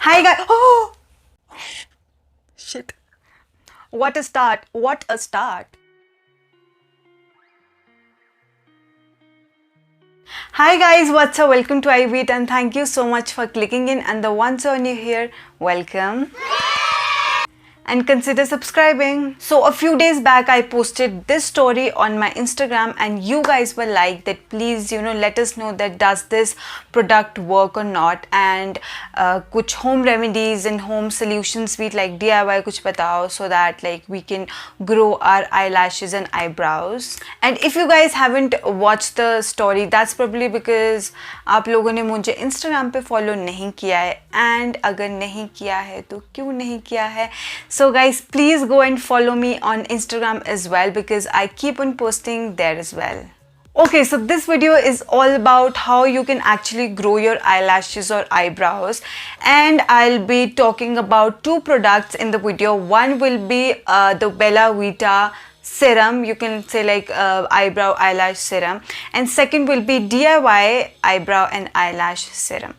Hi guys. Oh shit. What a start. What a start. Hi guys, what's up? Welcome to EYELASHES and thank you so much for clicking in, and the ones who are new here, welcome. And consider subscribing. So a few days back I posted this story on my Instagram and you guys were like that please let us know that does this product work or not, and kuch home remedies and home solutions भी like DIY कुछ बताओ so that like we can grow our eyelashes and eyebrows. And if you guys haven't watched the story, that's probably because आप लोगों ने मुझे Instagram पे follow नहीं किया है, and अगर नहीं किया है तो क्यों नहीं किया है. So guys, please go and follow me on Instagram as well because I keep on posting there as well. Okay, so this video is all about how you can actually grow your eyelashes or eyebrows, and I'll be talking about two products in the video. One will be the Bella Vita serum, you can say like eyebrow eyelash serum, and second will be DIY eyebrow and eyelash serum.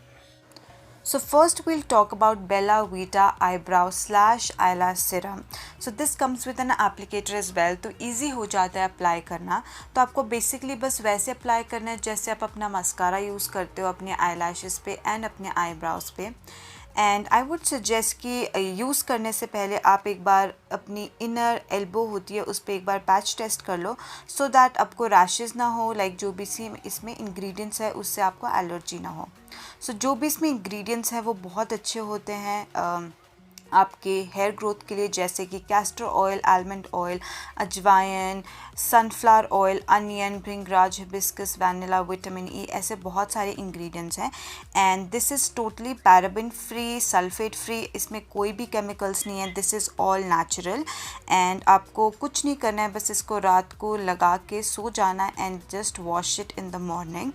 So first we'll talk about Bella Vita eyebrow / eyelash serum. So this comes with an applicator as well, तो easy हो जाता है apply करना. तो आपको basically बस वैसे apply करना है जैसे आप अपना मस्कारा यूज़ करते हो अपने eyelashes पे एंड अपने eyebrows पे. एंड आई वुड सजेस्ट कि यूज़ करने से पहले आप एक बार अपनी इनर एल्बो होती है उस पर एक बार पैच टेस्ट कर लो सो दैट आपको रैशेस ना हो, लाइक जो भी इसमें इंग्रेडिएंट्स है उससे आपको एलर्जी ना हो. सो जो भी इसमें इंग्रेडिएंट्स हैं वो बहुत अच्छे होते हैं आपके हेयर ग्रोथ के लिए, जैसे कि कैस्टर ऑयल, आलमंड ऑयल, अजवाइन, सनफ्लावर ऑयल, अनियन, भृंगराज, हिबिस्कस, वैनिला, विटामिन ई, ऐसे बहुत सारे इंग्रेडिएंट्स हैं. And this is totally paraben free, sulphate free, इसमें कोई भी केमिकल्स नहीं है. This is all natural. And आपको कुछ नहीं करना है, बस इसको रात को लगा के सो जाना and just wash it in the morning.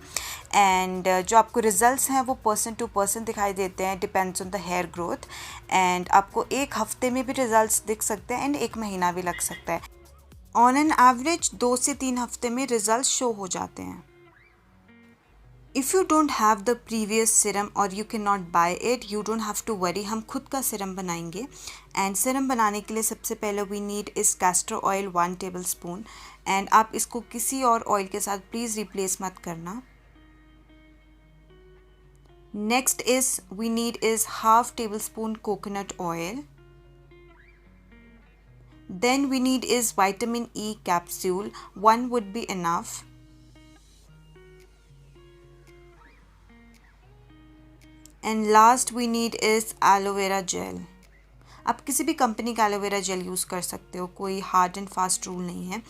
And जो आपको रिजल्ट्स हैं वो पर्सन टू पर्सन दिखाई देते हैं, depends on the hair growth. And आपको एक हफ्ते में भी रिजल्ट्स दिख सकते हैं एंड एक महीना भी लग सकता है. ऑन एन एवरेज 2 से 3 हफ्ते में रिजल्ट शो हो जाते हैं. If you don't have the previous serum और you can not buy it, you don't have to worry, हम खुद का सीरम बनाएंगे. एंड सीरम बनाने के लिए सबसे पहले we need is castor oil 1 tablespoon. And आप इसको किसी और ऑयल के साथ प्लीज़ रिप्लेस मत करना. Next is we need is ½ tablespoon coconut oil. Then we need is vitamin E capsule, 1 would be enough. And last we need is aloe vera gel. आप किसी भी कंपनी का एलोवेरा जेल यूज़ कर सकते हो, कोई हार्ड एंड फास्ट रूल नहीं है.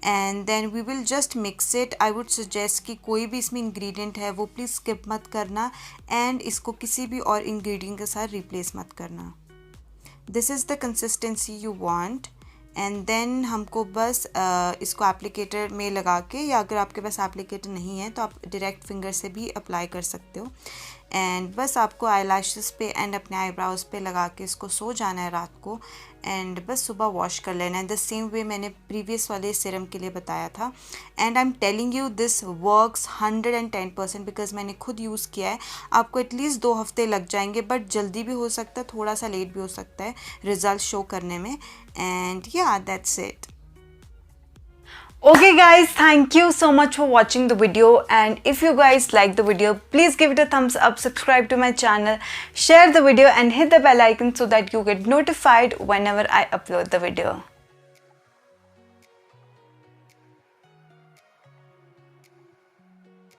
And then we will just mix it. I would suggest कि कोई भी इसमें इंग्रेडिएंट है वो प्लीज़ स्किप मत करना एंड इसको किसी भी और इंग्रेडिएंट के साथ रिप्लेस मत करना. This is the consistency you want. And then हमको बस इसको एप्लीकेटर में लगा के, या अगर आपके पास एप्लीकेटर नहीं है तो आप डायरेक्ट फिंगर से भी अप्लाई कर सकते हो. एंड बस आपको आईलैशेस पे एंड अपने आईब्राउज पे लगा के इसको सो जाना है रात को, एंड बस सुबह वॉश कर लेना है द सेम वे मैंने प्रीवियस वाले सीरम के लिए बताया था. And I am telling you this works 110% because मैंने खुद यूज़ किया है. आपको एटलीस्ट 2 हफ्ते लग जाएंगे, बट जल्दी भी हो सकता है, थोड़ा सा लेट भी हो सकता है रिजल्ट शो करने में. एंड या that's it. Okay guys, thank you so much for watching the video, and if you guys like the video, please give it a thumbs up, subscribe to my channel, share the video and hit the bell icon so that you get notified whenever I upload the video.